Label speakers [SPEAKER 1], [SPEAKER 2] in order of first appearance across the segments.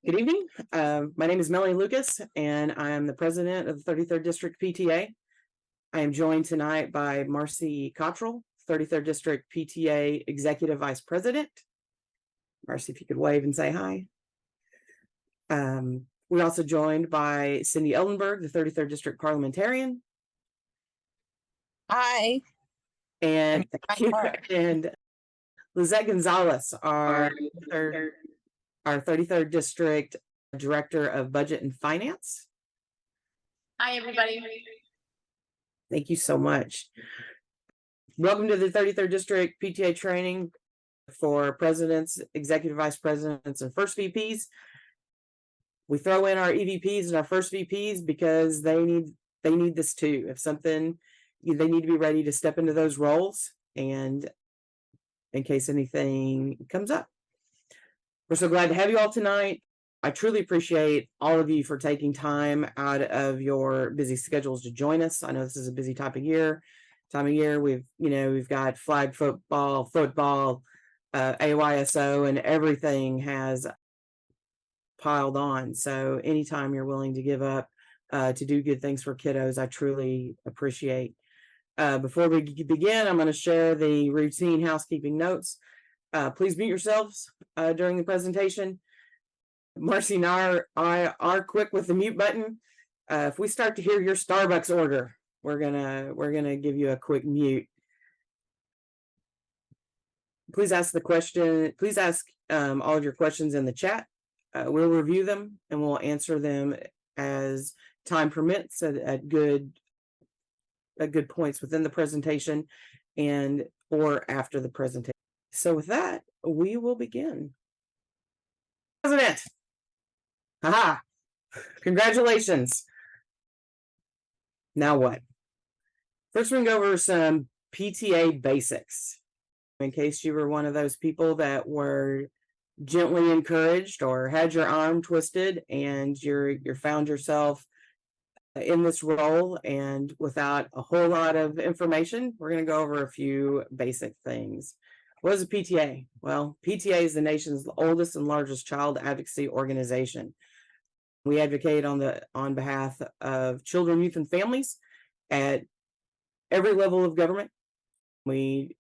[SPEAKER 1] Good evening. My name is Melanie Lucas, and I am the president of the 33rd District PTA. I am joined tonight by Marcy Cottrell, 33rd District PTA Executive Vice President. Marcy, if you could wave and say hi. We're also joined by Cindy Ellenberg, the 33rd District Parliamentarian.
[SPEAKER 2] Hi.
[SPEAKER 1] And and Lizette Gonzalez, our 33rd District Director of Budget and Finance.
[SPEAKER 3] Hi, everybody.
[SPEAKER 1] Thank you so much. Welcome to the 33rd District PTA training for presidents, executive vice presidents, and first VPs. We throw in our EVPs and our first VPs because they need this too. If something, they need to be ready to step into those roles, and in case anything comes up. We're so glad to have you all tonight. I truly appreciate all of you for taking time out of your busy schedules to join us. I know this is a busy time of year. We've got flag football, AYSO, and everything has piled on. So anytime you're willing to give up to do good things for kiddos, I truly appreciate. Before we begin, I'm going to share the routine housekeeping notes. Please mute yourselves during the presentation. Marcy and I are quick with the mute button. If we start to hear your Starbucks order, we're gonna give you a quick mute. Please ask the question. Please ask all of your questions in the chat. We'll review them and we'll answer them as time permits at good points within the presentation and or after the presentation. So with that, we will begin. President. Haha. Congratulations. Now what? First, we can go over some PTA basics. In case you were one of those people that were gently encouraged or had your arm twisted and you found yourself in this role and without a whole lot of information, we're going to go over a few basic things. What is a PTA? Well, PTA is the nation's oldest and largest child advocacy organization. We advocate on behalf of children, youth, and families at every level of government. Any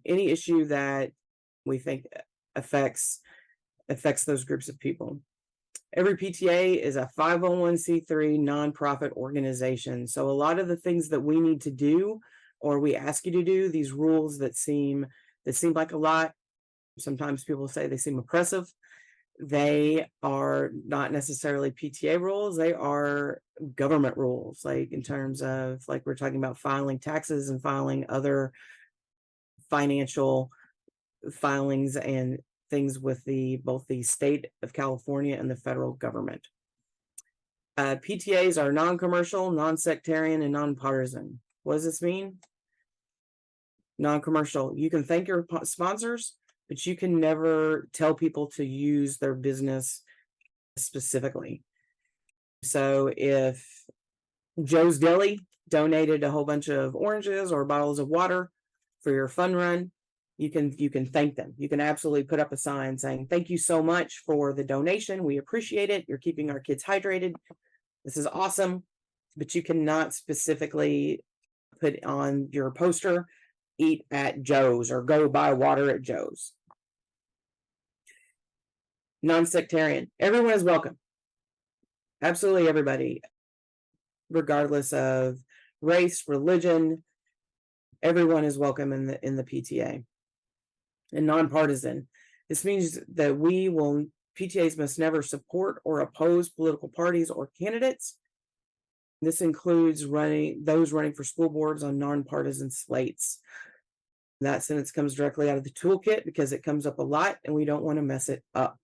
[SPEAKER 1] issue that we think affects those groups of people. Every PTA is a 501c3 nonprofit organization. So a lot of the things that we need to do or we ask you to do, these rules that seem like a lot, sometimes people say they seem oppressive. They are not necessarily PTA rules. They are government rules, like in terms of, like we're talking about filing taxes and filing other financial filings and things with both the state of California and the federal government. PTAs are non-commercial, non-sectarian, and non-partisan. What does this mean? Non-commercial. You can thank your sponsors, but you can never tell people to use their business specifically. So if Joe's Deli donated a whole bunch of oranges or bottles of water for your fun run, you can thank them. You can absolutely put up a sign saying, "Thank you so much for the donation. We appreciate it. You're keeping our kids hydrated. This is awesome." But you cannot specifically put on your poster, "Eat at Joe's" or "Go buy water at Joe's." Non-sectarian. Everyone is welcome. Absolutely everybody, regardless of race, religion, everyone is welcome in the PTA. And nonpartisan. This means that PTAs must never support or oppose political parties or candidates. This includes those running for school boards on nonpartisan slates. That sentence comes directly out of the toolkit because it comes up a lot and we don't want to mess it up.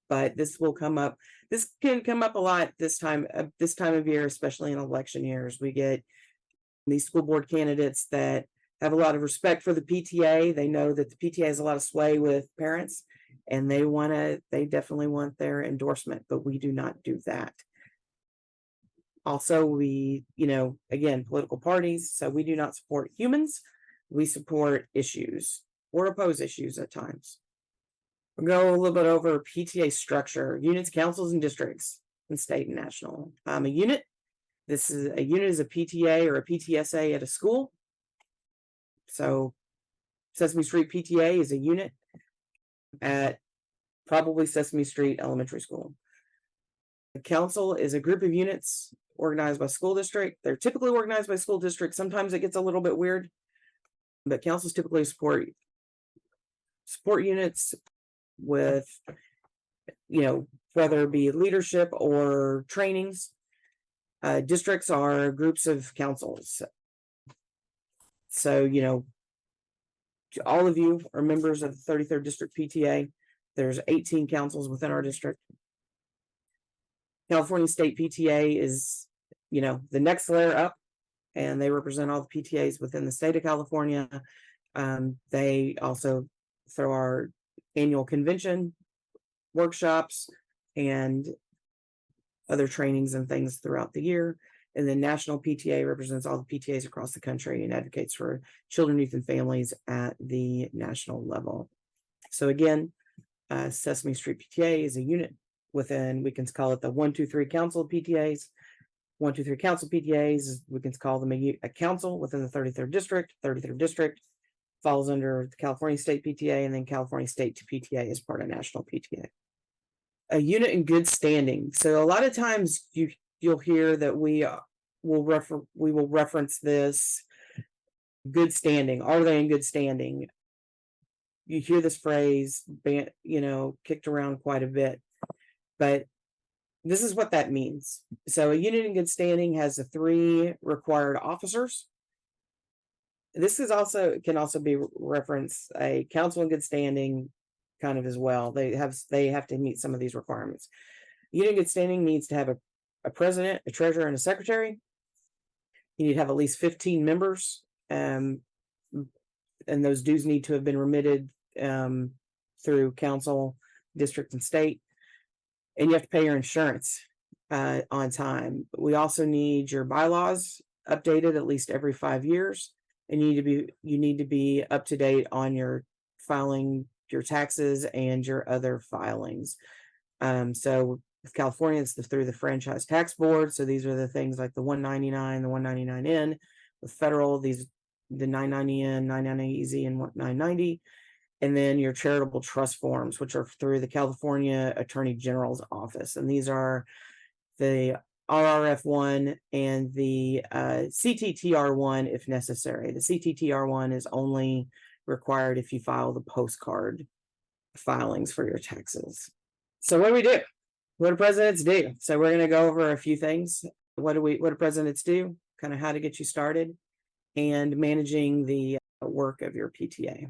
[SPEAKER 1] But this will come up. This can come up a lot this time of year, especially in election years. We get these school board candidates that have a lot of respect for the PTA. They know that the PTA has a lot of sway with parents and they definitely want their endorsement, but we do not do that. Also, again, political parties. So we do not support humans. We support issues or oppose issues at times. We'll go a little bit over PTA structure, units, councils, and districts, and state and national. A unit. This is a unit is a PTA or a PTSA at a school. So Sesame Street PTA is a unit at probably Sesame Street Elementary School. The council is a group of units organized by school district. They're typically organized by school district. Sometimes it gets a little bit weird, but councils typically support units with, whether it be leadership or trainings. Districts are groups of councils. So, all of you are members of the 33rd District PTA. There's 18 councils within our district. California State PTA is, the next layer up, and they represent all the PTAs within the state of California. They also throw our annual convention, workshops, and other trainings and things throughout the year. And then National PTA represents all the PTAs across the country and advocates for children, youth, and families at the national level. So again, Sesame Street PTA is a unit within, we can call it the 1, 2, 3 council of PTAs. 1, 2, 3 council PTAs, we can call them a council within the 33rd District. 33rd District falls under the California State PTA, and then California State PTA is part of National PTA. A unit in good standing. So a lot of times you'll hear that we will reference this good standing. Are they in good standing? You hear this phrase, kicked around quite a bit, but this is what that means. So a unit in good standing has the 3 required officers. This can also be referenced a council in good standing kind of as well. They have to meet some of these requirements. Unit in good standing needs to have a president, a treasurer, and a secretary. You need to have at least 15 members, and those dues need to have been remitted through council, district, and state. And you have to pay your insurance on time. We also need your bylaws updated at least every 5 years, and you need to be up to date on your filing your taxes and your other filings. So with California, it's through the Franchise Tax Board. So these are the things like the 199, the 199N. With federal, the 990N, 990EZ, and 990. And then your charitable trust forms, which are through the California Attorney General's office. And these are the RRF1 and the CTTR1 if necessary. The CTTR1 is only required if you file the postcard filings for your taxes. So what do we do? What do presidents do? So we're going to go over a few things. What do presidents do? Kind of how to get you started, and managing the work of your PTA.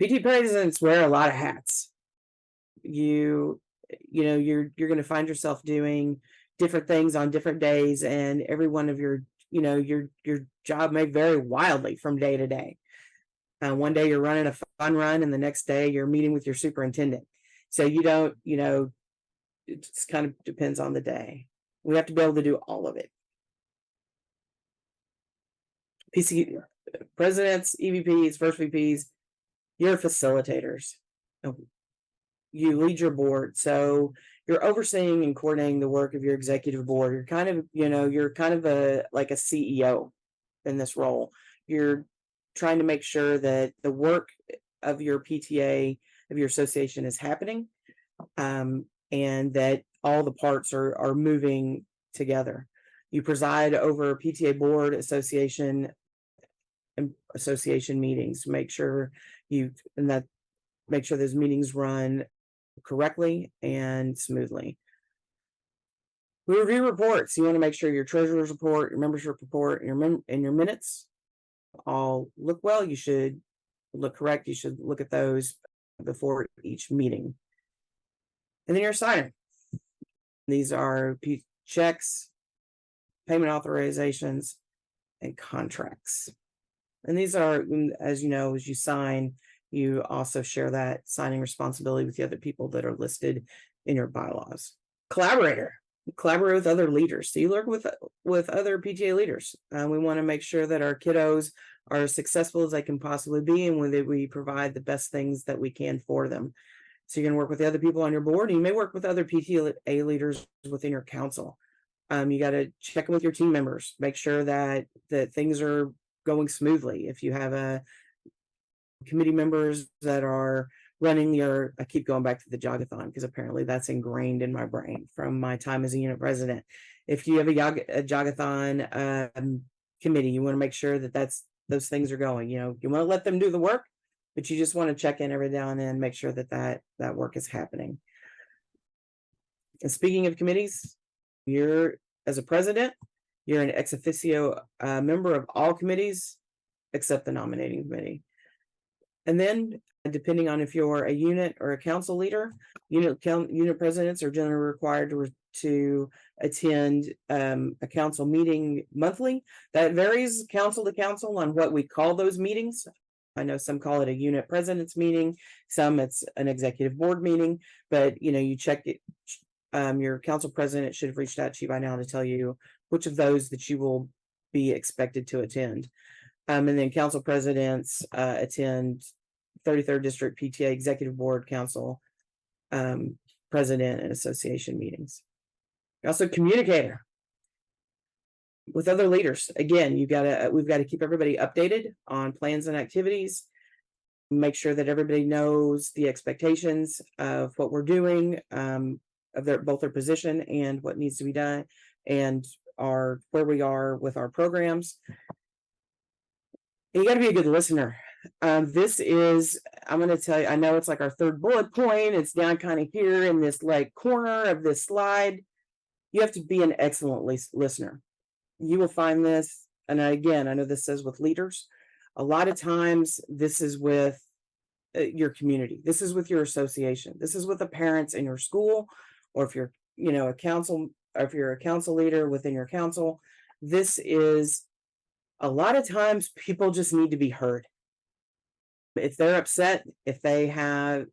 [SPEAKER 1] PTA presidents wear a lot of hats. You're going to find yourself doing different things on different days, and every one of your job may vary wildly from day to day. One day you're running a fun run, and the next day you're meeting with your superintendent. So it just kind of depends on the day. We have to be able to do all of it. Presidents, EVPs, first VPs, you're facilitators. You lead your board. So you're overseeing and coordinating the work of your executive board. You're kind of like a CEO in this role. You're trying to make sure that the work of your PTA, of your association, is happening, and that all the parts are moving together. You preside over PTA board, association meetings to make sure those meetings run correctly and smoothly. We review reports. You want to make sure your treasurer's report, your membership report, and your minutes all look well. You should look correct. You should look at those before each meeting. And then your signer. These are checks, payment authorizations, and contracts. And these are, as you know, as you sign, you also share that signing responsibility with the other people that are listed in your bylaws. Collaborate with other leaders. So you work with other PTA leaders. We want to make sure that our kiddos are as successful as they can possibly be, and that we provide the best things that we can for them. So you're going to work with the other people on your board, and you may work with other PTA leaders within your council. You got to check in with your team members, make sure that things are going smoothly. If you have a committee members that are running your, I keep going back to the jogathon because apparently that's ingrained in my brain from my time as a unit president. If you have a jogathon committee, you want to make sure that those things are going. You know, you want to let them do the work, but you just want to check in every now and then, make sure that work is happening. And speaking of committees, as a president, you're an ex officio member of all committees except the nominating committee. And then, depending on if you're a unit or a council leader, unit presidents are generally required to attend a council meeting monthly. That varies council to council on what we call those meetings. I know some call it a unit president's meeting, some it's an executive board meeting, but you check it. Your council president should have reached out to you by now to tell you which of those that you will be expected to attend. And then council presidents attend 33rd District PTA Executive Board Council President and Association meetings. Also, communicator with other leaders. Again, we've got to keep everybody updated on plans and activities. Make sure that everybody knows the expectations of what we're doing, of both their position and what needs to be done, and where we are with our programs. And you got to be a good listener. I'm going to tell you, I know it's like our third bullet point. It's down kind of here in this like corner of this slide. You have to be an excellent listener. You will find this, and again, I know this says with leaders. A lot of times this is with your community. This is with your association. This is with the parents in your school, or if you're, a council, or if you're a council leader within your council. This is a lot of times people just need to be heard. If they're upset, if they have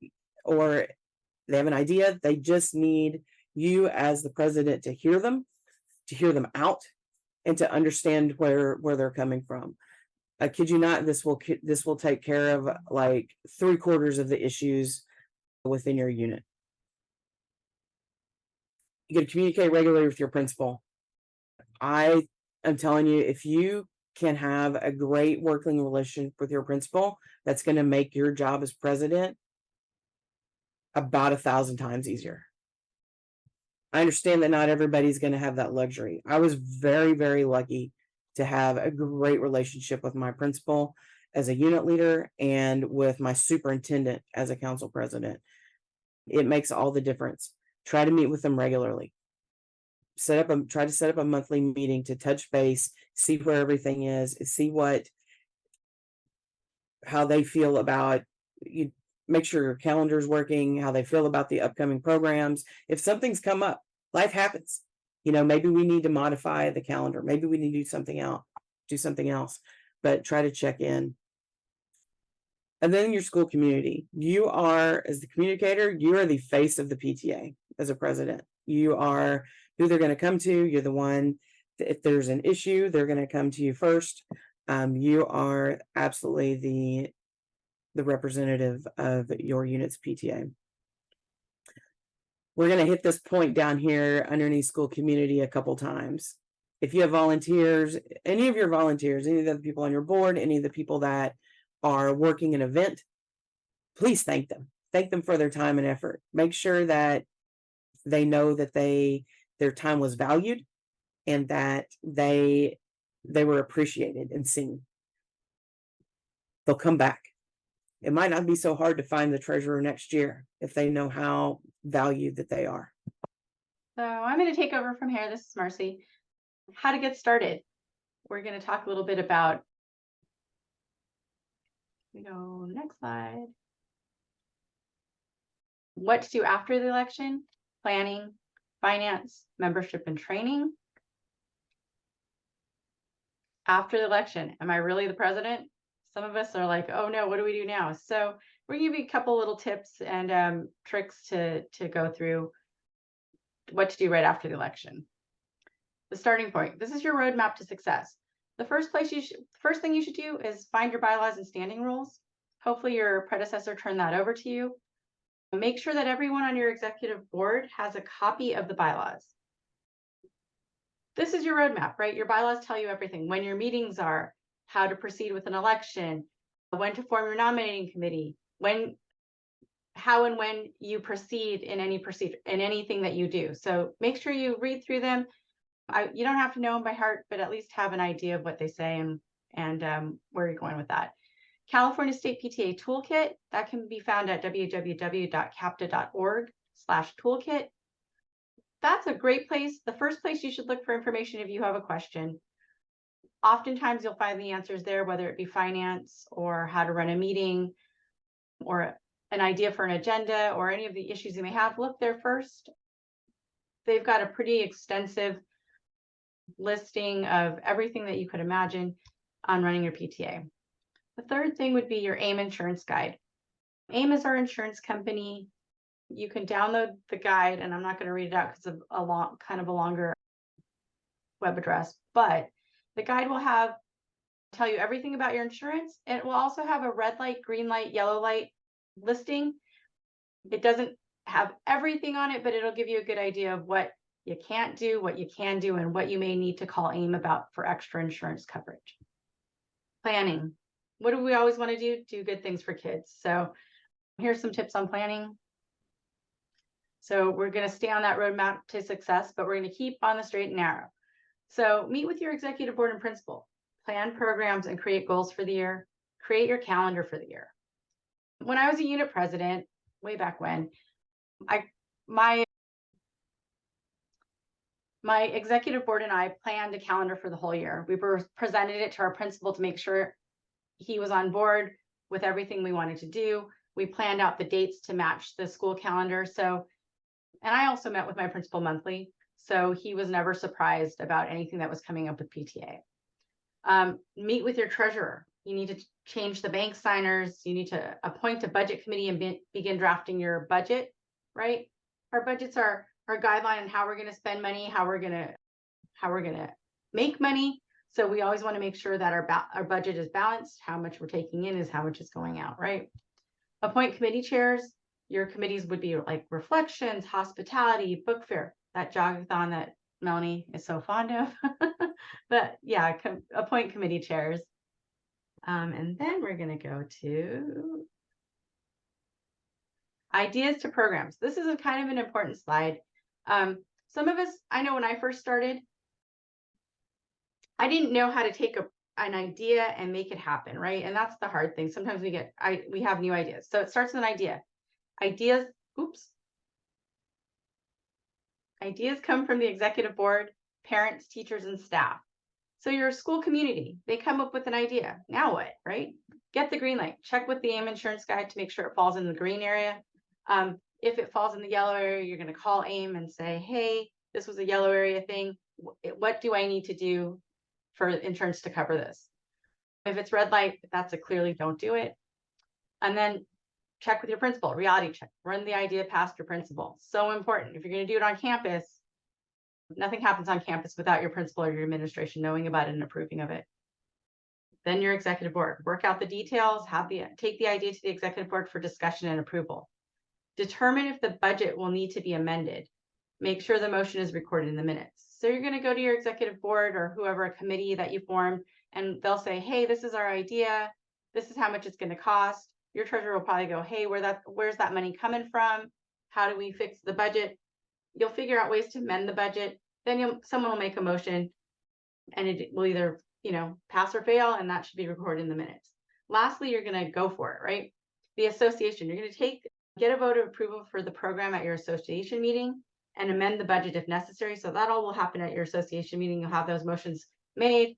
[SPEAKER 1] an idea, they just need you as the president to hear them out, and to understand where they're coming from. I kid you not, this will take care of like 3/4 of the issues within your unit. You got to communicate regularly with your principal. I am telling you, if you can have a great working relationship with your principal, that's going to make your job as president about 1,000 times easier. I understand that not everybody's going to have that luxury. I was very, very lucky to have a great relationship with my principal as a unit leader and with my superintendent as a council president. It makes all the difference. Try to meet with them regularly. Try to set up a monthly meeting to touch base, see where everything is, see how they feel about you. Make sure your calendar's working, how they feel about the upcoming programs. If something's come up, life happens. Maybe we need to modify the calendar. Maybe we need to do something else, but try to check in. And then your school community. You are, as the communicator, you are the face of the PTA as a president. You are who they're going to come to. You're the one, if there's an issue, they're going to come to you first. You are absolutely the representative of your unit's PTA. We're going to hit this point down here underneath school community a couple times. If you have volunteers, any of your volunteers, any of the people on your board, any of the people that are working an event, please thank them. Thank them for their time and effort. Make sure that they know that their time was valued and that they were appreciated and seen. They'll come back. It might not be so hard to find the treasurer next year if they know how valued that they are.
[SPEAKER 3] So I'm going to take over from here. This is Marcy. How to get started. We're going to talk a little bit about, next slide. What to do after the election, planning, finance, membership and training. After the election, am I really the president? Some of us are like, oh no, what do we do now? So we're gonna give you a couple little tips and tricks to go through what to do right after the election. The starting point. This is your roadmap to success. The first thing you should do is find your bylaws and standing rules. Hopefully your predecessor turned that over to you. Make sure that everyone on your executive board has a copy of the bylaws. This is your roadmap, right? Your bylaws tell you everything, when your meetings are, how to proceed with an election, when to form your nominating committee, how and when you proceed in any procedure, in anything that you do. So make sure you read through them. You don't have to know them by heart, but at least have an idea of what they say and where you're going with that. California State PTA Toolkit, that can be found at www.capta.org/toolkit. That's a great place. The first place you should look for information if you have a question. Oftentimes you'll find the answers there, whether it be finance or how to run a meeting or an idea for an agenda or any of the issues you may have. Look there first. They've got a pretty extensive listing of everything that you could imagine on running your PTA. The third thing would be your AIM insurance guide. AIM is our insurance company. You can download the guide, and I'm not going to read it out because of a longer web address, but the guide will tell you everything about your insurance. And it will also have a red light, green light, yellow light listing. It doesn't have everything on it, but it'll give you a good idea of what you can't do, what you can do, and what you may need to call AIM about for extra insurance coverage. Planning. What do we always want to do? Do good things for kids. So here's some tips on planning. So we're going to stay on that roadmap to success, but we're going to keep on the straight and narrow. So meet with your executive board and principal, plan programs and create goals for the year, create your calendar for the year. When I was a unit president, way back when, my executive board and I planned a calendar for the whole year. We presented it to our principal to make sure he was on board with everything we wanted to do. We planned out the dates to match the school calendar. And I also met with my principal monthly, so he was never surprised about anything that was coming up with PTA. Meet with your treasurer. You need to change the bank signers. You need to appoint a budget committee and begin drafting your budget, right? Our budgets are our guideline on how we're going to spend money, how we're going to make money. So we always want to make sure that our budget is balanced. How much we're taking in is how much is going out, right? Appoint committee chairs. Your committees would be like reflections, hospitality, book fair, that jogathon that Melanie is so fond of. But yeah, appoint committee chairs. And then we're going to go to ideas to programs. This is a kind of an important slide. Some of us, I know when I first started, I didn't know how to take an idea and make it happen, right? And that's the hard thing. Sometimes we have new ideas. So it starts with an idea. Ideas come from the executive board, parents, teachers, and staff. So your school community, they come up with an idea. Now what, right? Get the green light. Check with the AIM insurance guide to make sure it falls in the green area. If it falls in the yellow area, you're going to call AIM and say, hey, this was a yellow area thing. What do I need to do for insurance to cover this? If it's red light, that's a clearly don't do it. And then check with your principal, reality check, run the idea past your principal. So important. If you're going to do it on campus, nothing happens on campus without your principal or your administration knowing about it and approving of it. Then your executive board, work out the details, take the idea to the executive board for discussion and approval. Determine if the budget will need to be amended. Make sure the motion is recorded in the minutes. So you're going to go to your executive board or whoever, a committee that you formed, and they'll say, hey, this is our idea. This is how much it's going to cost. Your treasurer will probably go, hey, where's that money coming from? How do we fix the budget? You'll figure out ways to amend the budget. Then someone will make a motion and it will either, pass or fail, and that should be recorded in the minutes. Lastly, you're going to go for it, right? The association, you're going to get a vote of approval for the program at your association meeting and amend the budget if necessary. So that all will happen at your association meeting. You'll have those motions made.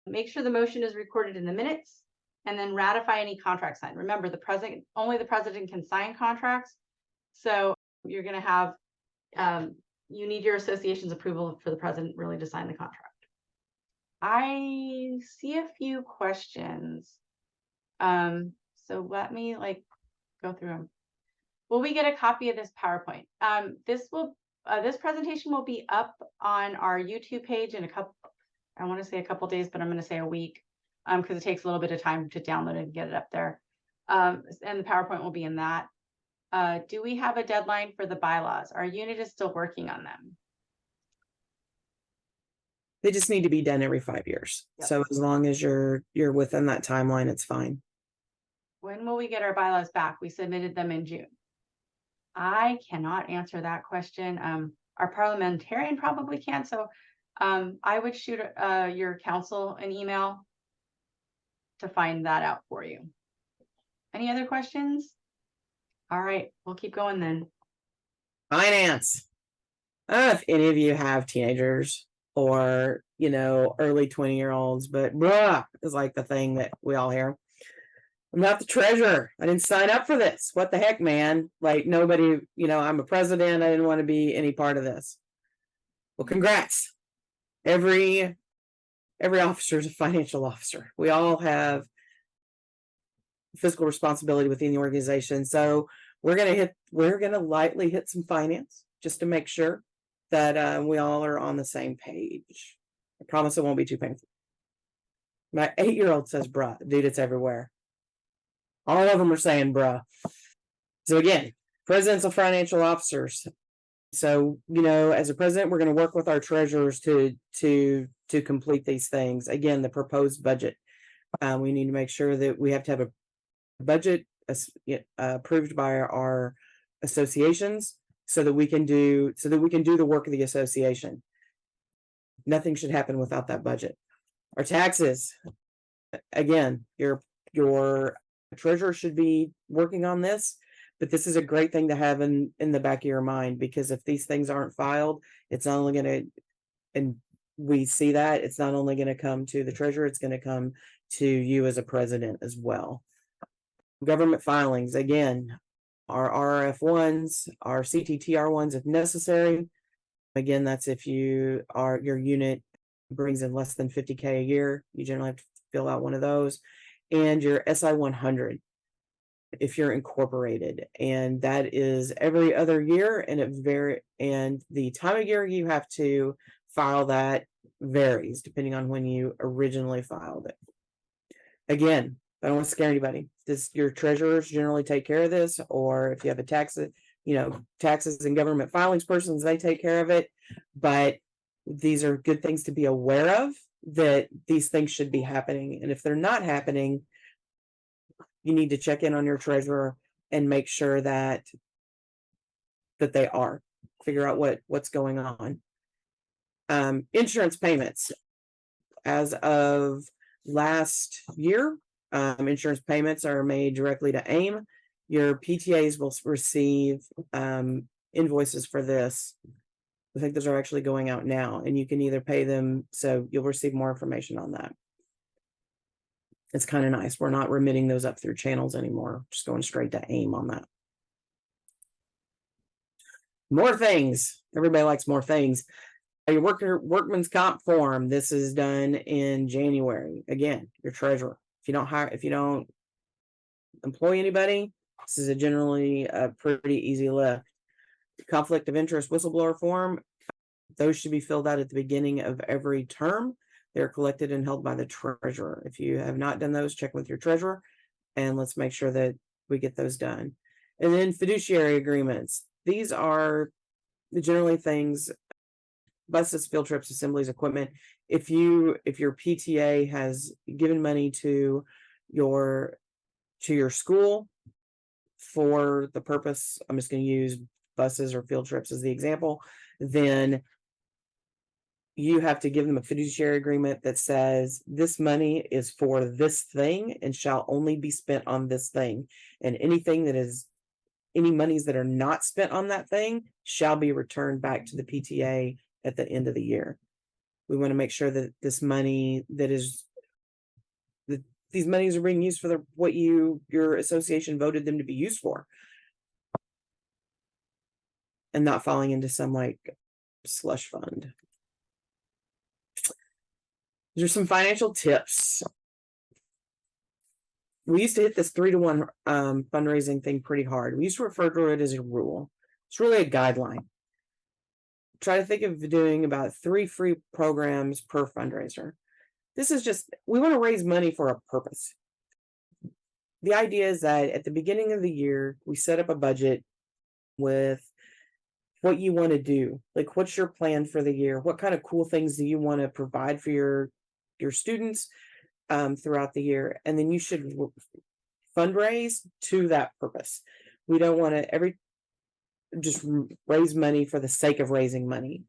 [SPEAKER 3] Make sure the motion is recorded in the minutes and then ratify any contract signed. Remember, only the president can sign contracts. So you're going to have, you need your association's approval for the president really to sign the contract. I see a few questions. So let me go through them. Will we get a copy of this PowerPoint? This presentation will be up on our YouTube page in I want to say a couple days, but I'm going to say a week because it takes a little bit of time to download it and get it up there. And the PowerPoint will be in that. Do we have a deadline for the bylaws? Our unit is still working on them.
[SPEAKER 1] They just need to be done every 5 years.
[SPEAKER 3] Yep.
[SPEAKER 1] So as long as you're within that timeline, it's fine.
[SPEAKER 3] When will we get our bylaws back? We submitted them in June. I cannot answer that question. Our parliamentarian probably can. So I would shoot your council an email to find that out for you. Any other questions? All right, we'll keep going then.
[SPEAKER 1] Finance. I don't know if any of you have teenagers or, early 20-year-olds, but bruh is like the thing that we all hear. I'm not the treasurer. I didn't sign up for this. What the heck, man? Like nobody, I'm a president. I didn't want to be any part of this. Well, congrats. Every officer is a financial officer. We all have fiscal responsibility within the organization. So we're gonna lightly hit some finance just to make sure that we all are on the same page. I promise it won't be too painful. My 8-year-old says bruh. Dude, it's everywhere. All of them are saying bruh. So again, presidents of financial officers. So, as a president, we're going to work with our treasurers to complete these things. Again, the proposed budget. We need to make sure that we have to have a budget approved by our associations so that we can do the work of the association. Nothing should happen without that budget. Our taxes. Again, your treasurer should be working on this, but this is a great thing to have in the back of your mind, because if these things aren't filed, it's not only going to, and we see that it's not only going to come to the treasurer, it's going to come to you as a president as well. Government filings, again, our RF1s, our CTTR1s if necessary. Again, that's if your unit brings in less than 50K a year, you generally have to fill out one of those. And your SI 100 if you're incorporated, and that is every other year, and the time of year you have to file that varies depending on when you originally filed it. Again, I don't want to scare anybody. Your treasurers generally take care of this, or if you have a taxes and government filings persons, they take care of it. But these are good things to be aware of, that these things should be happening. And if they're not happening, you need to check in on your treasurer and make sure that they are. Figure out what's going on. Insurance payments. As of last year, insurance payments are made directly to AIM. Your PTAs will receive invoices for this. I think those are actually going out now, and you can either pay them, so you'll receive more information on that. It's kind of nice. We're not remitting those up through channels anymore. Just going straight to AIM on that. More things. Everybody likes more things. Your workman's comp form. This is done in January. Again, your treasurer. If you don't employ anybody, this is generally a pretty easy lift. Conflict of interest whistleblower form. Those should be filled out at the beginning of every term. They're collected and held by the treasurer. If you have not done those, check with your treasurer, and let's make sure that we get those done. And then fiduciary agreements. These are generally things, buses, field trips, assemblies, equipment. If your PTA has given money to your school for the purpose, I'm just going to use buses or field trips as the example, then you have to give them a fiduciary agreement that says this money is for this thing and shall only be spent on this thing. And any monies that are not spent on that thing shall be returned back to the PTA at the end of the year. We want to make sure that these monies are being used for what your association voted them to be used for, and not falling into some like slush fund. There's some financial tips. We used to hit this 3-to-1 fundraising thing pretty hard. We used to refer to it as a rule. It's really a guideline. Try to think of doing about 3 free programs per fundraiser. This is just, we want to raise money for a purpose. the idea is that at the beginning of the year, we set up a budget with what you want to do. Like, what's your plan for the year? What kind of cool things do you want to provide for your students throughout the year? And then you should fundraise to that purpose. We don't want to just raise money for the sake of raising money.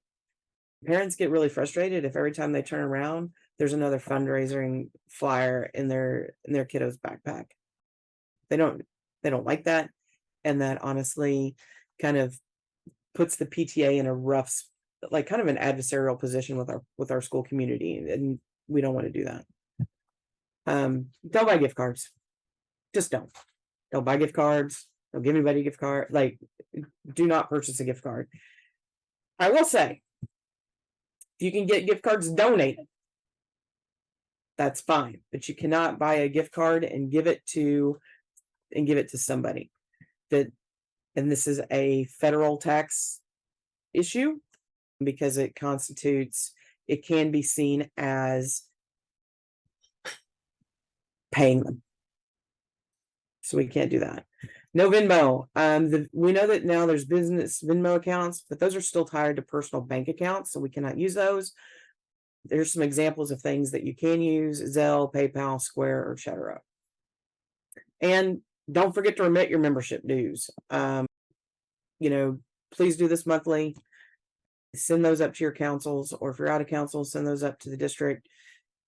[SPEAKER 1] Parents get really frustrated if every time they turn around, there's another fundraising flyer in their kiddo's backpack. They don't like that, and that honestly kind of puts the PTA in a rough, like kind of an adversarial position with our school community, and we don't want to do that. Don't buy gift cards. Just don't. Don't buy gift cards. Don't give anybody a gift card. Like, do not purchase a gift card. I will say, if you can get gift cards donated, that's fine, but you cannot buy a gift card and give it to somebody that, and this is a federal tax issue because it can be seen as paying them. So we can't do that. No Venmo. We know that now there's business Venmo accounts, but those are still tied to personal bank accounts, so we cannot use those. There's some examples of things that you can use: Zelle, PayPal, Square, or etc. And don't forget to remit your membership dues. Please do this monthly. Send those up to your councils, or if you're out of council, send those up to the district,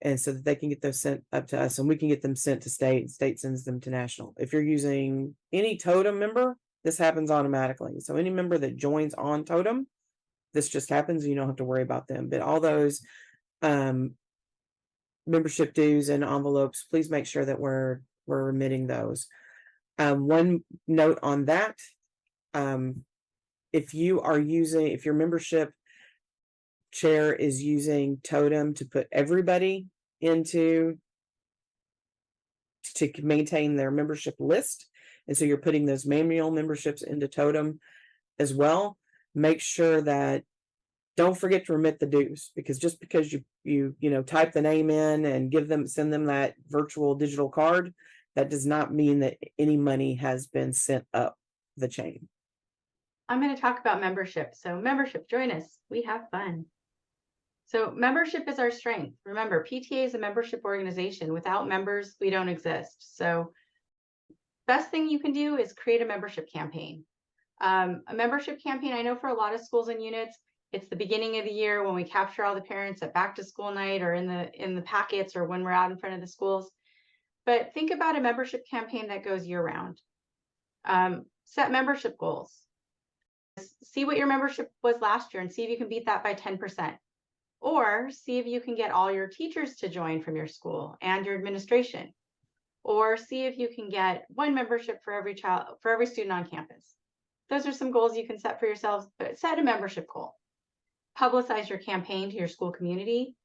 [SPEAKER 1] and so that they can get those sent up to us, and we can get them sent to state. State sends them to national. If you're using any Totem member, this happens automatically. So any member that joins on Totem, this just happens, and you don't have to worry about them. But all those membership dues and envelopes, please make sure that we're remitting those. One note on that, if your membership chair is using Totem to put everybody to maintain their membership list, and so you're putting those manual memberships into Totem as well, make sure that, don't forget to remit the dues, because just because you type the name in and send them that virtual digital card, that does not mean that any money has been sent up the chain.
[SPEAKER 3] I'm going to talk about membership. So membership, join us. We have fun. So membership is our strength. Remember, PTA is a membership organization. Without members, we don't exist. So best thing you can do is create a membership campaign. A membership campaign, I know for a lot of schools and units, it's the beginning of the year when we capture all the parents at back to school night, or in the packets, or when we're out in front of the schools. But think about a membership campaign that goes year round. Set membership goals. See what your membership was last year and see if you can beat that by 10%. Or see if you can get all your teachers to join from your school and your administration. Or see if you can get one membership for every student on campus. Those are some goals you can set for yourselves, but set a membership goal. Publicize your campaign to your school community.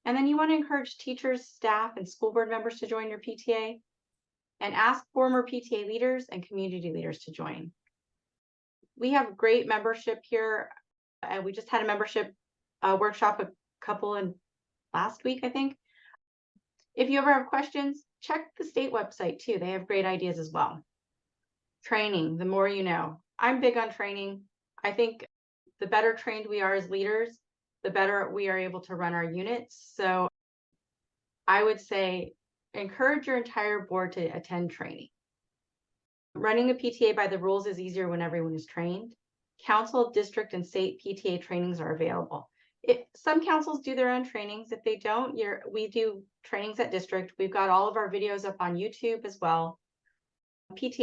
[SPEAKER 3] And then you want to encourage teachers, staff, and school board members to join your PTA, and ask former PTA leaders and community leaders to join. We have great membership here. We just had a membership workshop last week, I think. If you ever have questions, check the state website too. They have great ideas as well. Training, the more you know. I'm big on training. I think the better trained we are as leaders, the better we are able to run our units. So I would say encourage your entire board to attend training. Running a PTA by the rules is easier when everyone is trained. Council, district, and state PTA trainings are available. Some councils do their own trainings. If they don't, we do trainings at district. We've got all of our videos up on YouTube as well. State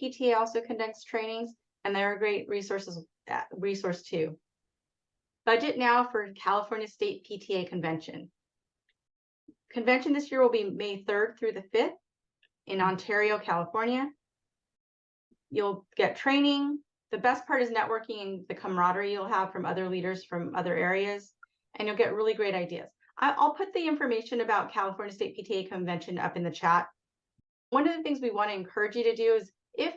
[SPEAKER 3] PTA also conducts trainings, and they're a great resource too. Budget now for California State PTA Convention. Convention this year will be May 3rd through the 5th in Ontario, California. You'll get training. The best part is networking and the camaraderie you'll have from other leaders from other areas, and you'll get really great ideas. I'll put the information about California State PTA Convention up in the chat. One of the things we want to encourage you to do is, if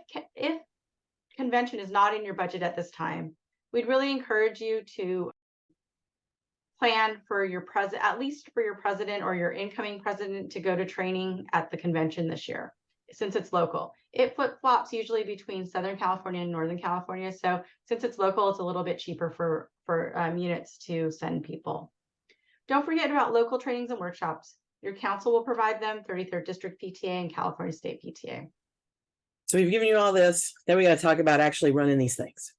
[SPEAKER 3] convention is not in your budget at this time, we'd really encourage you to plan for at least for your president or your incoming president to go to training at the convention this year. since it's local. It flip-flops usually between Southern California and Northern California. So since it's local, it's a little bit cheaper for units to send people. Don't forget about local trainings and workshops. Your council will provide them, 33rd District PTA and California State PTA.
[SPEAKER 1] So we've given you all this. Then we got to talk about actually running these things.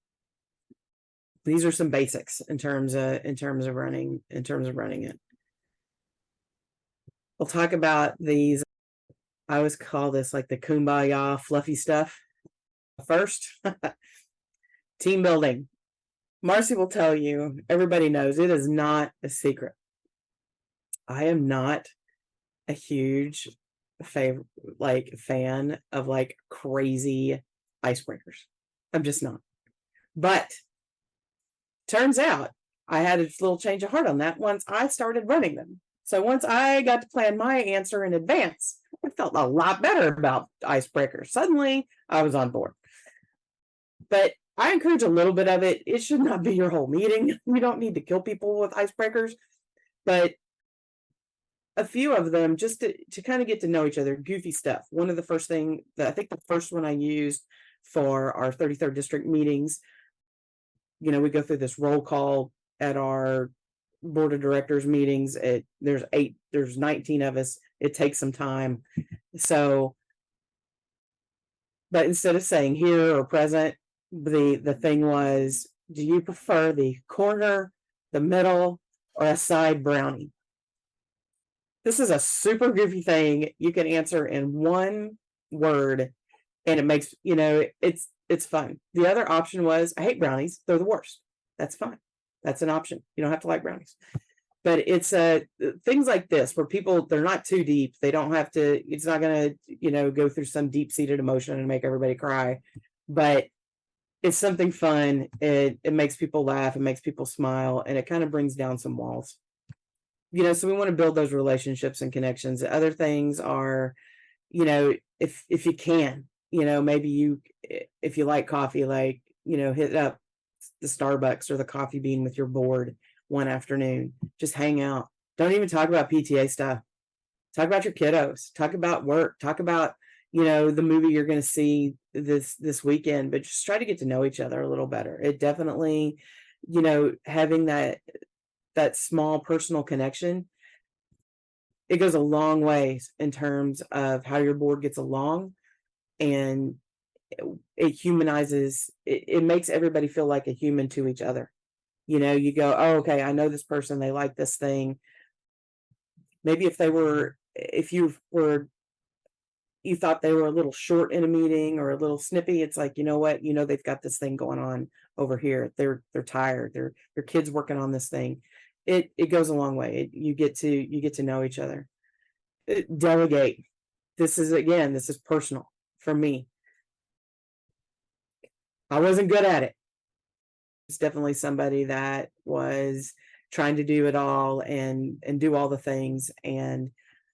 [SPEAKER 1] These are some basics in terms of running it. We'll talk about these. I always call this like the kumbaya fluffy stuff. First, team building. Marcy will tell you, everybody knows it is not a secret. I am not a huge fan of like crazy icebreakers. I'm just not. But turns out I had a little change of heart on that once I started running them. So once I got to plan my answer in advance, I felt a lot better about icebreakers. Suddenly I was on board. But I encourage a little bit of it. It should not be your whole meeting. We don't need to kill people with icebreakers, but a few of them just to kind of get to know each other, goofy stuff. One of the first thing that I think the first one I used for our 33rd district meetings, we go through this roll call at our board of directors meetings. There's 19 of us. It takes some time. So, but instead of saying here or present, the thing was, do you prefer the corner, the middle, or a side brownie? This is a super goofy thing you can answer in one word, and it makes, it's fun. The other option was, I hate brownies. They're the worst. That's fine. That's an option. You don't have to like brownies. But it's things like this where people, they're not too deep. They don't have to, it's not going to, go through some deep-seated emotion and make everybody cry. But it's something fun. It makes people laugh. It makes people smile. And it kind of brings down some walls. So we want to build those relationships and connections. The other things are, if you can, maybe if you like coffee, hit up the Starbucks or the Coffee Bean with your board one afternoon. Just hang out. Don't even talk about PTA stuff. Talk about your kiddos. Talk about work. Talk about, the movie you're going to see this weekend, but just try to get to know each other a little better. It definitely, having that small personal connection, it goes a long way in terms of how your board gets along, and it humanizes, it makes everybody feel like a human to each other. You go, oh, okay, I know this person, they like this thing. Maybe if you thought they were a little short in a meeting or a little snippy, it's like, you know what, they've got this thing going on over here. They're tired. Their kids working on this thing. It goes a long way. You get to know each other. Delegate. This is personal for me. I wasn't good at it. It's definitely somebody that was trying to do it all and do all the things. And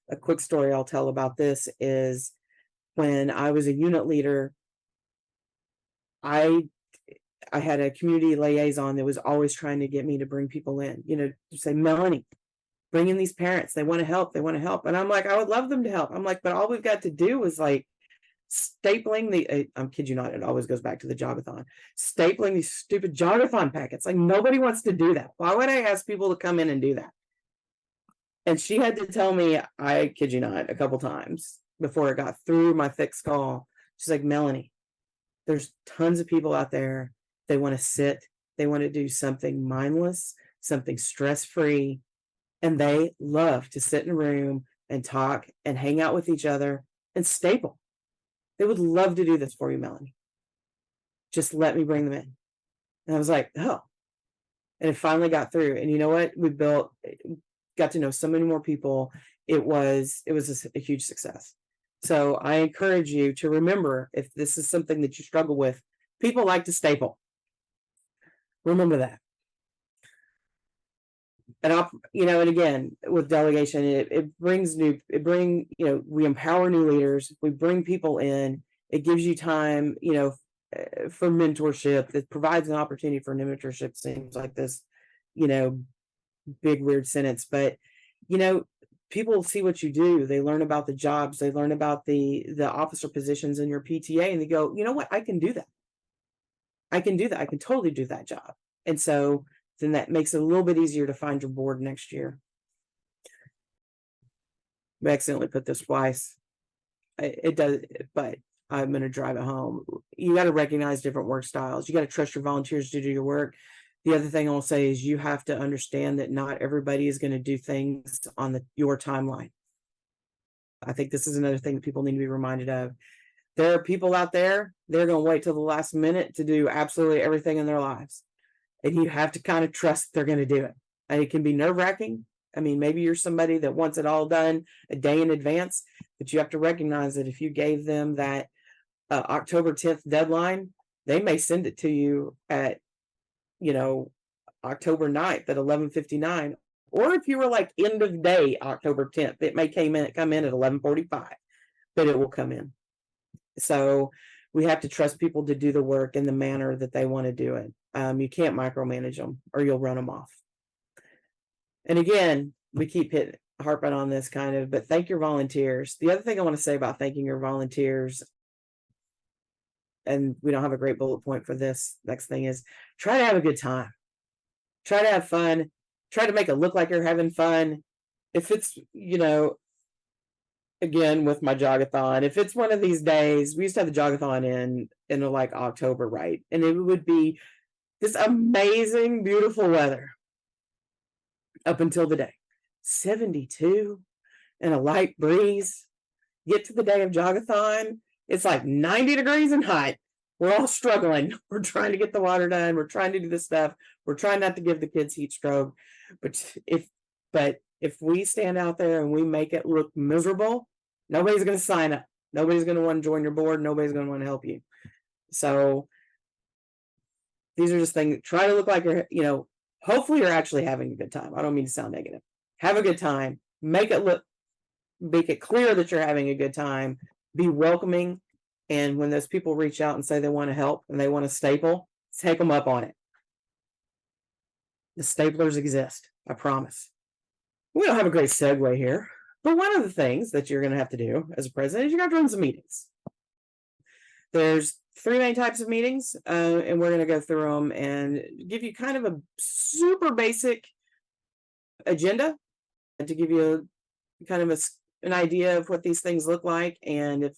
[SPEAKER 1] a quick story I'll tell about this is when I was a unit leader, I had a community liaison that was always trying to get me to bring people in, to say, Melanie, bring in these parents. They want to help. And I'm like, I would love them to help. I'm like, but all we've got to do is like stapling I'm kid you not, it always goes back to the jogathon, stapling these stupid jogathon packets. Like nobody wants to do that. Why would I ask people to come in and do that? And she had to tell me, I kid you not, a couple times before it got through my thick skull. She's like, Melanie, there's tons of people out there. They want to sit. They want to do something mindless, something stress-free. And they love to sit in a room and talk and hang out with each other and staple. They would love to do this for you, Melanie. Just let me bring them in. And I was like, oh. And it finally got through. And you know what? Got to know so many more people. It was a huge success. So I encourage you to remember, if this is something that you struggle with, people like to staple. Remember that. And and again, with delegation, we empower new leaders, we bring people in, it gives you time, for mentorship. That provides an opportunity for mentorship. Seems like this, big weird sentence, but people see what you do. They learn about the jobs. They learn about the officer positions in your PTA, and they go, you know what? I can do that. I can do that. I can totally do that job. And so then that makes it a little bit easier to find your board next year. We accidentally put this twice. It does, but I'm going to drive it home. You got to recognize different work styles. You got to trust your volunteers to do your work. The other thing I'll say is you have to understand that not everybody is going to do things on your timeline. I think this is another thing that people need to be reminded of. There are people out there, they're going to wait till the last minute to do absolutely everything in their lives. And you have to kind of trust they're going to do it. And it can be nerve-wracking. I mean, maybe you're somebody that wants it all done a day in advance, but you have to recognize that if you gave them that October 10th deadline, they may send it to you at, October 9th at 11:59. Or if you were like end of day, October 10th, it may come in at 11:45, but it will come in. So we have to trust people to do the work in the manner that they want to do it. You can't micromanage them or you'll run them off. And again, we keep harping on this kind of, but thank your volunteers. The other thing I want to say about thanking your volunteers, and we don't have a great bullet point for this next thing, is try to have a good time. Try to have fun. Try to make it look like you're having fun. If it's, again, with my jogathon, if it's one of these days, we used to have the jogathon in like October, right? And it would be this amazing, beautiful weather up until the day. 72 and a light breeze. Get to the day of jogathon, it's like 90 degrees and hot. We're all struggling. We're trying to get the water done. We're trying to do this stuff. We're trying not to give the kids heat stroke. But if we stand out there and we make it look miserable, nobody's going to sign up. Nobody's going to want to join your board. Nobody's going to want to help you. So these are just things. Try to look like you're, hopefully you're actually having a good time. I don't mean to sound negative. Have a good time. Make it clear that you're having a good time. Be welcoming. And when those people reach out and say they want to help and they want a staple, take them up on it. The staplers exist. I promise. We don't have a great segue here, but one of the things that you're going to have to do as a president is you got to run some meetings. There's 3 main types of meetings, and we're going to go through them and give you kind of a super basic agenda to give you kind of an idea of what these things look like and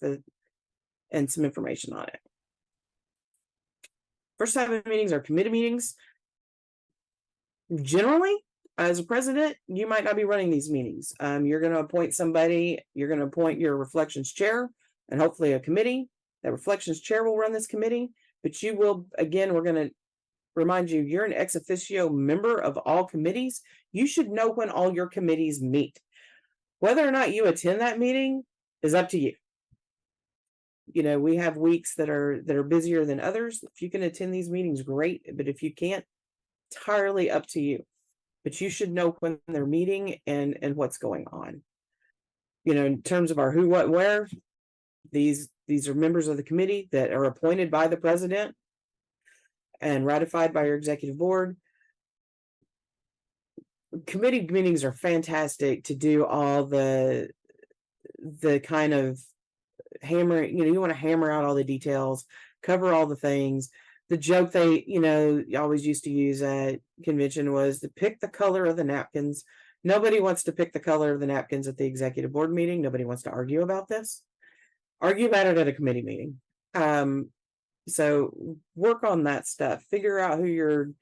[SPEAKER 1] some information on it. First type of meetings are committee meetings. Generally, as a president, you might not be running these meetings. You're going to appoint somebody, you're going to appoint your reflections chair and hopefully a committee. That reflections chair will run this committee, but you will, again, we're going to remind you, you're an ex officio member of all committees. You should know when all your committees meet. Whether or not you attend that meeting is up to you. We have weeks that are busier than others. If you can attend these meetings, great. But if you can't, entirely up to you. But you should know when they're meeting and what's going on. In terms of our who, what, where, these are members of the committee that are appointed by the president and ratified by your executive board. Committee meetings are fantastic to do all the kind of hammer, you want to hammer out all the details, cover all the things. The joke they, always used to use at convention was to pick the color of the napkins. Nobody wants to pick the color of the napkins at the executive board meeting. Nobody wants to argue about this. Argue about it at a committee meeting. So work on that stuff. Figure out who your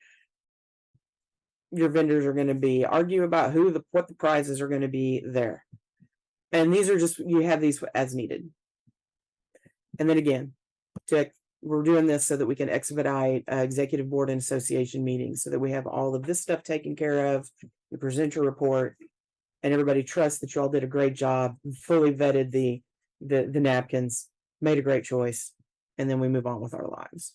[SPEAKER 1] vendors are going to be. Argue about what the prizes are going to be there. And these are just, you have these as needed. And then again, we're doing this so that we can expedite executive board and association meetings so that we have all of this stuff taken care of. You present your report and everybody trusts that you all did a great job, fully vetted the napkins, made a great choice, and then we move on with our lives.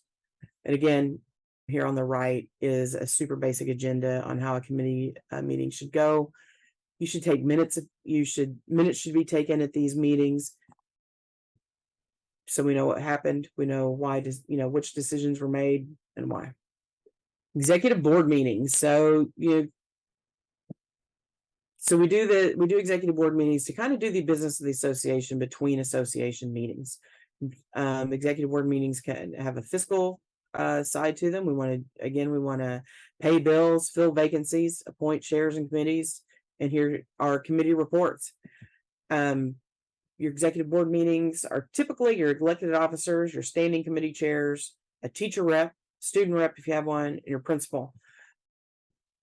[SPEAKER 1] And again, here on the right is a super basic agenda on how a committee meeting should go. You should take minutes. Minutes should be taken at these meetings, so we know what happened. We know why. Which decisions were made and why. Executive board meetings. So So we do executive board meetings to kind of do the business of the association between association meetings. Executive board meetings can have a fiscal side to them. We want to pay bills, fill vacancies, appoint chairs and committees, and here are committee reports. Your executive board meetings are typically your elected officers, your standing committee chairs, a teacher rep, student rep if you have one, and your principal.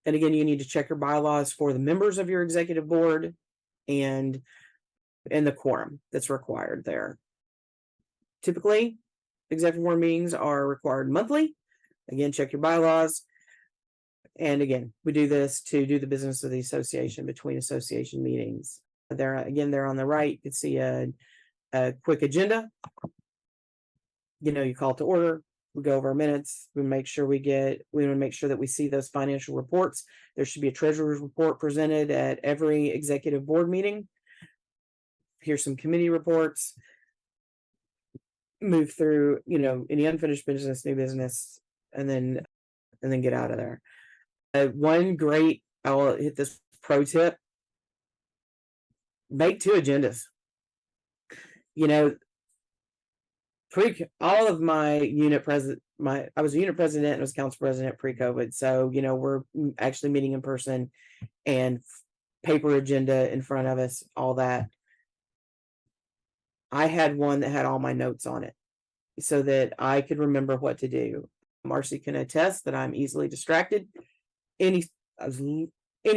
[SPEAKER 1] And again, you need to check your bylaws for the members of your executive board and the quorum that's required there. Typically, executive board meetings are required monthly. Again, check your bylaws. And again, we do this to do the business of the association between association meetings. There on the right, you can see a quick agenda. You call to order. We go over our minutes. We want to make sure that we see those financial reports. There should be a treasurer's report presented at every executive board meeting. Here's some committee reports. Move through, any unfinished business, new business, and then get out of there. I'll hit this pro tip. Make 2 agendas. All of my unit I was a unit president and was council president pre-COVID. So, we're actually meeting in person and paper agenda in front of us, all that. I had one that had all my notes on it so that I could remember what to do. Marcy can attest that I'm easily distracted. Any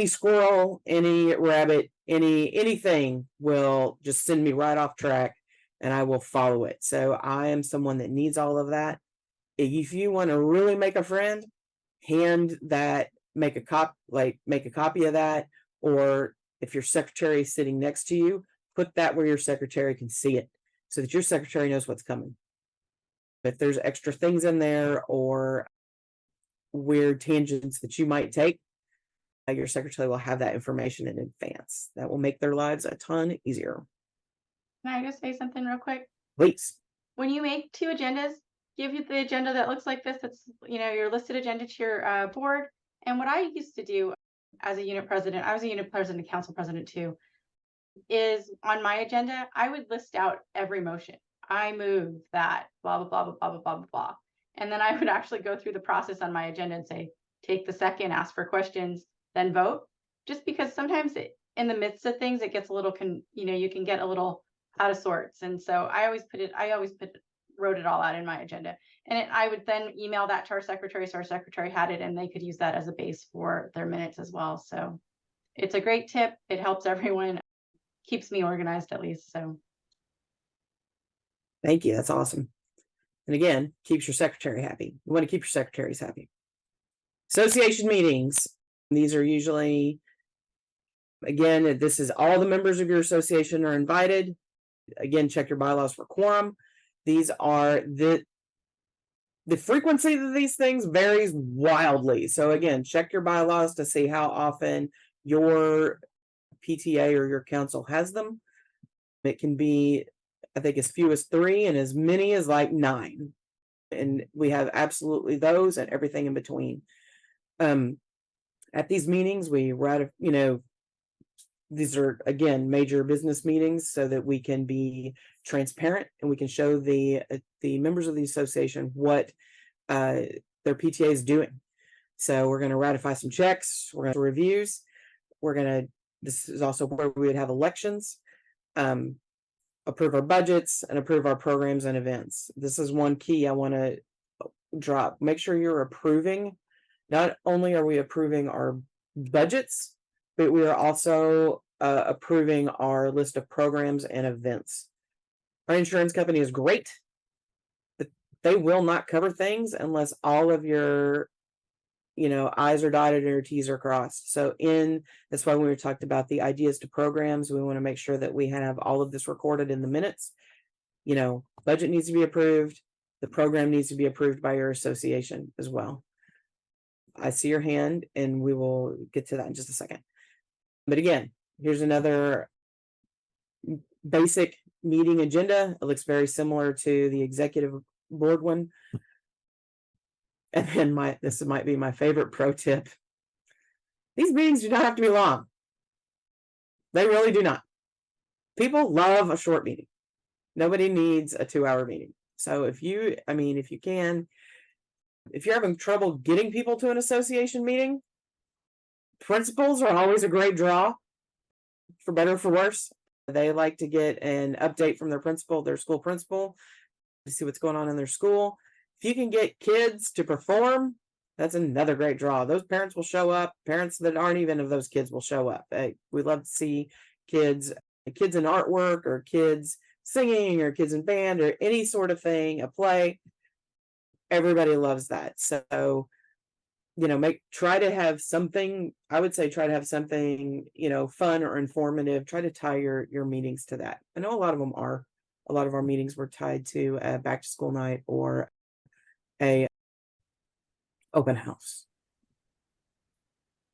[SPEAKER 1] squirrel, any rabbit, anything will just send me right off track and I will follow it. So I am someone that needs all of that. If you want to really make a friend, make a copy of that, or if your secretary is sitting next to you, put that where your secretary can see it so that your secretary knows what's coming. If there's extra things in there or weird tangents that you might take, your secretary will have that information in advance. That will make their lives a ton easier.
[SPEAKER 3] Can I just say something real quick?
[SPEAKER 1] Please.
[SPEAKER 3] When you make 2 agendas, give you the agenda that looks like this. It's, your listed agenda to your board. And what I used to do as a unit president, I was a unit president, council president too, is on my agenda, I would list out every motion. I move that, blah, blah, blah, blah, blah, blah, blah, blah. And then I would actually go through the process on my agenda and say, take the second, ask for questions, then vote. Just because sometimes in the midst of things, it gets a little, you can get a little out of sorts. And so I wrote it all out in my agenda. And I would then email that to our secretary. So our secretary had it and they could use that as a base for their minutes as well. So it's a great tip. It helps everyone, keeps me organized at least. So.
[SPEAKER 1] Thank you. That's awesome. And again, keeps your secretary happy. You want to keep your secretaries happy. Association meetings. These are usually, again, this is all the members of your association are invited. Again, check your bylaws for quorum. These are the frequency of these things varies wildly. So again, check your bylaws to see how often your PTA or your council has them. It can be, I think, as few as 3 and as many as like 9. And we have absolutely those and everything in between. At these meetings, we these are, again, major business meetings so that we can be transparent and we can show the members of the association what their PTA is doing. So we're going to ratify some checks. We're going to reviews. This is also where we would have elections, approve our budgets, and approve our programs and events. This is one key I want to drop. Make sure you're approving. Not only are we approving our budgets, but we are also approving our list of programs and events. Our insurance company is great, but they will not cover things unless all of your I's are dotted and your T's are crossed. So that's why when we talked about the ideas to programs, we want to make sure that we have all of this recorded in the minutes. Budget needs to be approved. The program needs to be approved by your association as well. I see your hand and we will get to that in just a second. But again, here's another basic meeting agenda. It looks very similar to the executive board one. And then this might be my favorite pro tip. These meetings do not have to be long. They really do not. People love a short meeting. Nobody needs a 2-hour meeting. So if you can, if you're having trouble getting people to an association meeting, principals are always a great draw, for better or for worse. They like to get an update from their principal, their school principal, to see what's going on in their school. If you can get kids to perform, that's another great draw. Those parents will show up. Parents that aren't even of those kids will show up. We love to see kids in artwork, or kids singing, or kids in band, or any sort of thing, a play. Everybody loves that. So, try to have something, I would say try to have something, fun or informative. Try to tie your meetings to that. I know a lot of them are. A lot of our meetings were tied to a back to school night or a open house.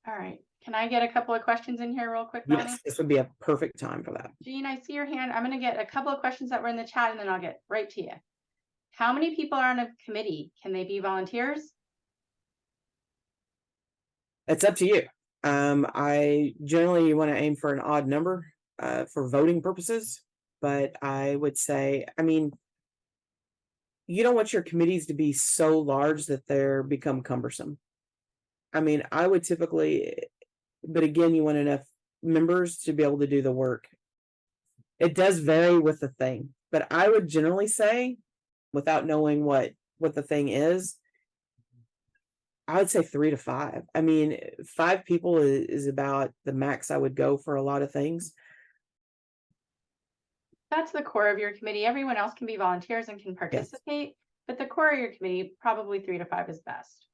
[SPEAKER 3] All right. Can I get a couple of questions in here real quick, Melanie?
[SPEAKER 1] Yes, this would be a perfect time for that.
[SPEAKER 3] Jean, I see your hand. I'm going to get a couple of questions that were in the chat, and then I'll get right to you. How many people are on a committee? Can they be volunteers?
[SPEAKER 1] It's up to you. I generally, you want to aim for an odd number for voting purposes, but I would say, you don't want your committees to be so large that they're become cumbersome. I would typically, but again, you want enough members to be able to do the work. It does vary with the thing, but I would generally say, without knowing what the thing is, I would say 3 to 5. 5 people is about the max I would go for a lot of things.
[SPEAKER 3] That's the core of your committee. Everyone else can be volunteers and can participate, yes. But the core of your committee, probably 3 to 5 is best.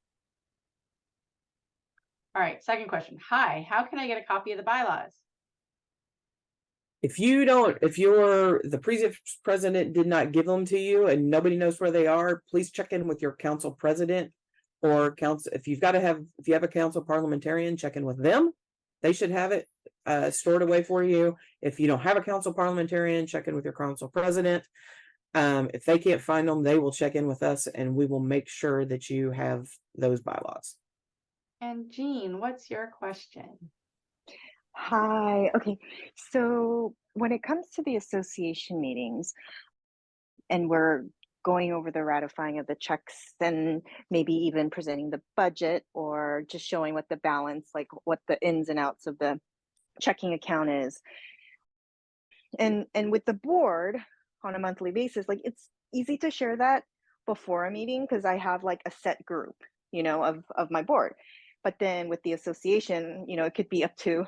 [SPEAKER 3] All right, second question. Hi, how can I get a copy of the bylaws?
[SPEAKER 1] If the previous president did not give them to you and nobody knows where they are, please check in with your council president or council. If you have a council parliamentarian, check in with them. They should have it stored away for you. If you don't have a council parliamentarian, check in with your council president. If they can't find them, they will check in with us and we will make sure that you have those bylaws.
[SPEAKER 3] And Jean, what's your question?
[SPEAKER 2] Hi. Okay. So when it comes to the association meetings, and we're going over the ratifying of the checks and maybe even presenting the budget or just showing what the balance, like what the ins and outs of the checking account is. And with the board on a monthly basis, like it's easy to share that before a meeting because I have like a set group, of my board. But then with the association, it could be up to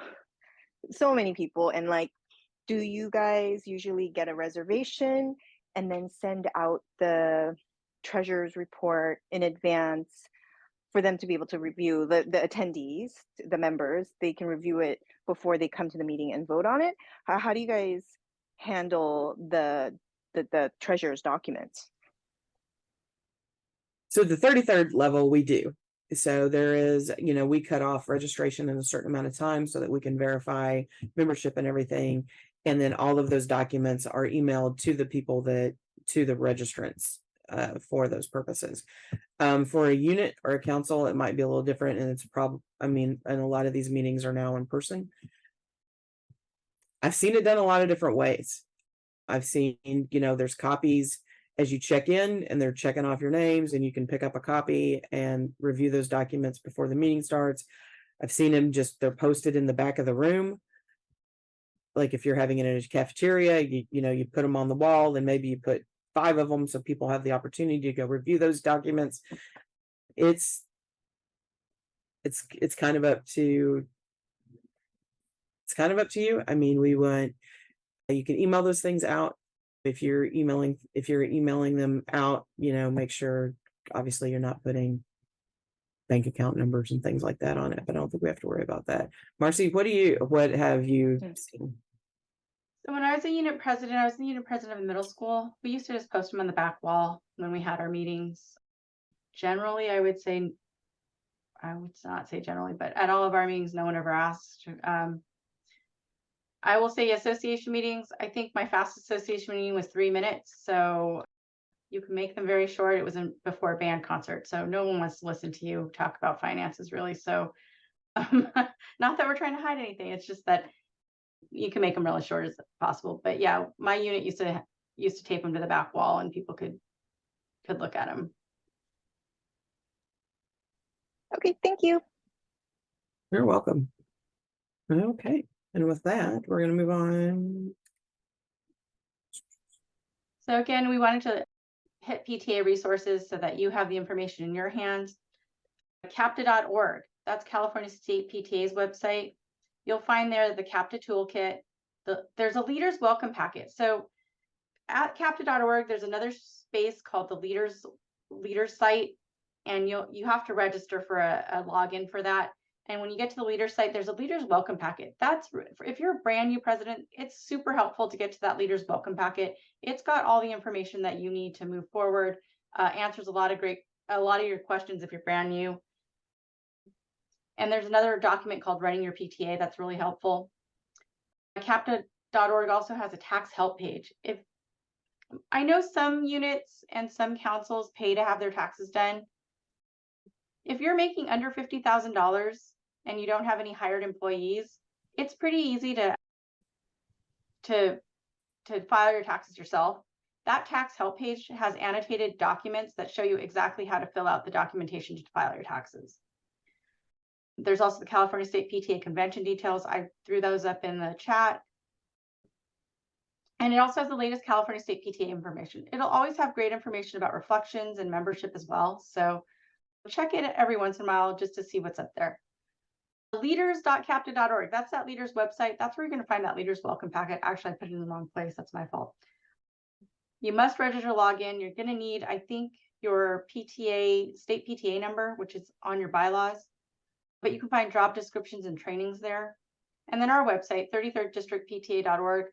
[SPEAKER 2] so many people. And like, do you guys usually get a reservation and then send out the treasurer's report in advance for them to be able to review the attendees, the members? They can review it before they come to the meeting and vote on it. How do you guys handle the treasurer's documents?
[SPEAKER 1] So the 33rd level we do. So there is, we cut off registration in a certain amount of time so that we can verify membership and everything. And then all of those documents are emailed to the people to the registrants for those purposes. For a unit or a council, it might be a little different. And it's and a lot of these meetings are now in person. I've seen it done a lot of different ways. I've seen, there's copies as you check in and they're checking off your names and you can pick up a copy and review those documents before the meeting starts. I've seen them they're posted in the back of the room. Like if you're having it in a cafeteria, you put them on the wall and maybe you put 5 of them so people have the opportunity to go review those documents. It's kind of up to you. You can email those things out. If you're emailing them out, make sure obviously you're not putting bank account numbers and things like that on it, but I don't think we have to worry about that. Marcy, what have you seen?
[SPEAKER 3] So when I was a unit president, I was the unit president of the middle school. We used to just post them on the back wall when we had our meetings. Generally, I would not say generally, but at all of our meetings, no one ever asked. I will say association meetings, I think my fastest association meeting was 3 minutes. So you can make them very short. It was before a band concert. So no one wants to listen to you talk about finances really. So not that we're trying to hide anything. It's just that you can make them really short as possible. But yeah, my unit used to tape them to the back wall, and people could look at them.
[SPEAKER 2] Okay, thank you.
[SPEAKER 1] You're welcome. Okay, and with that, we're going to move on.
[SPEAKER 3] So again, we wanted to hit PTA resources so that you have the information in your hands. CAPTA.org, that's California State PTA's website. You'll find there the CAPTA toolkit. There's a leaders welcome packet. So at CAPTA.org, there's another space called the leaders site, and you have to register for a login for that. And when you get to the leaders site, there's a leaders welcome packet. That's if you're a brand new president, it's super helpful to get to that leaders welcome packet. It's got all the information that you need to move forward. Answers a lot of your questions if you're brand new. And there's another document called Running Your PTA that's really helpful. CAPTA.org also has a tax help page. If I know some units and some councils pay to have their taxes done. If you're making under $50,000 and you don't have any hired employees, it's pretty easy to file your taxes yourself. That tax help page has annotated documents that show you exactly how to fill out the documentation to file your taxes. There's also the California State PTA convention details. I threw those up in the chat. And it also has the latest California State PTA information. It'll always have great information about reflections and membership as well. So check it every once in a while just to see what's up there. Leaders.capta.org, that's that leaders website. That's where you're going to find that leaders welcome packet. Actually, I put it in the wrong place. That's my fault. You must register, log in. You're going to need, I think, your PTA, state PTA number, which is on your bylaws. But you can find job descriptions and trainings there. And then our website, 33rd District PTA.org.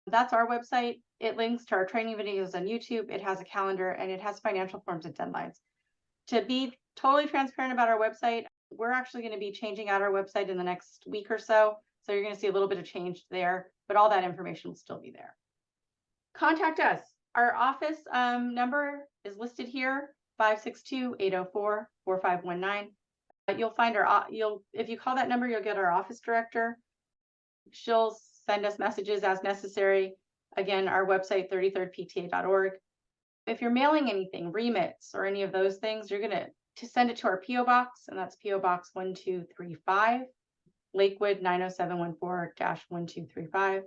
[SPEAKER 3] That's our website. It links to our training videos on YouTube. It has a calendar and it has financial forms and deadlines. To be totally transparent about our website, we're actually going to be changing out our website in the next week or so. So you're going to see a little bit of change there, but all that information will still be there. Contact us. Our office number is listed here, 562-804-4519. You'll find if you call that number, you'll get our office director. She'll send us messages as necessary. Again, our website, 33rdpta.org. If you're mailing anything, remits or any of those things, you're going to send it to our PO box, and that's PO Box 1235, Lakewood 90714-1235.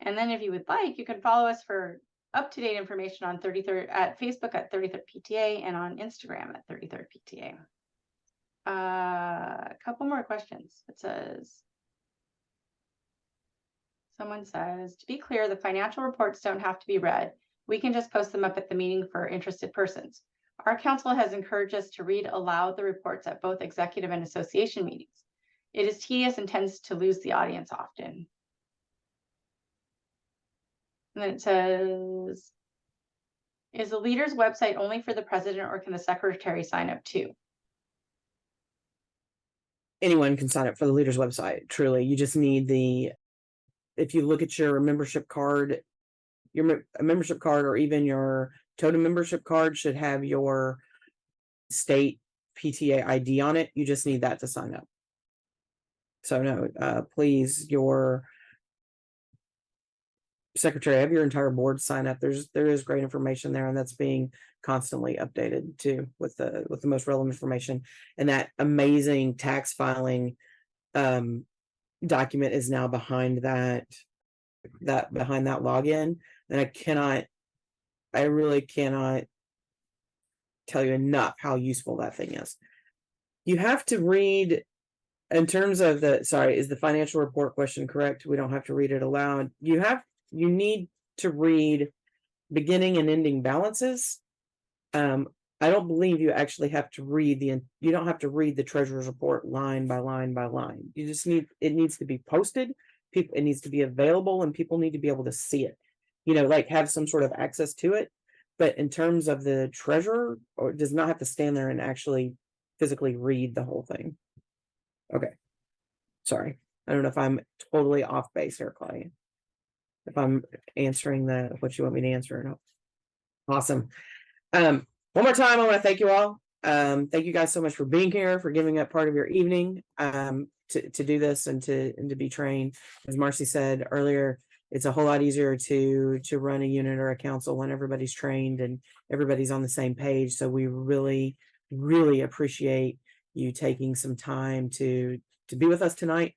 [SPEAKER 3] And then if you would like, you can follow us for up-to-date information on 33rd at Facebook at 33rd PTA and on Instagram at 33rd PTA. A couple more questions. Someone says, to be clear, the financial reports don't have to be read. We can just post them up at the meeting for interested persons. Our council has encouraged us to read aloud the reports at both executive and association meetings. It is tedious and tends to lose the audience often. And then it says, is the leader's website only for the president, or can the secretary sign up too?
[SPEAKER 1] Anyone can sign up for the leaders website. Truly, you just need if you look at your membership card, a membership card or even your totem membership card should have your state PTA ID on it. You just need that to sign up. So no, please, your secretary, have your entire board sign up. There is great information there, and that's being constantly updated too with the most relevant information. And that amazing tax filing document is now behind that login. And I really cannot tell you enough how useful that thing is. You have to read, in terms of is the financial report question correct? We don't have to read it aloud. You need to read beginning and ending balances. I don't believe you actually have to read you don't have to read the treasurer's report line by line by line. You just it needs to be posted. It needs to be available, and people need to be able to see it, like have some sort of access to it. But in terms of the treasurer, or does not have to stand there and actually physically read the whole thing. Okay. Sorry. I don't know if I'm totally off base here, Claudia. If I'm answering what you want me to answer or not. Awesome. One more time, I want to thank you all. Thank you guys so much for being here, for giving up part of your evening to do this and to be trained. As Marcy said earlier, it's a whole lot easier to run a unit or a council when everybody's trained and everybody's on the same page. So we really, really appreciate you taking some time to be with us tonight.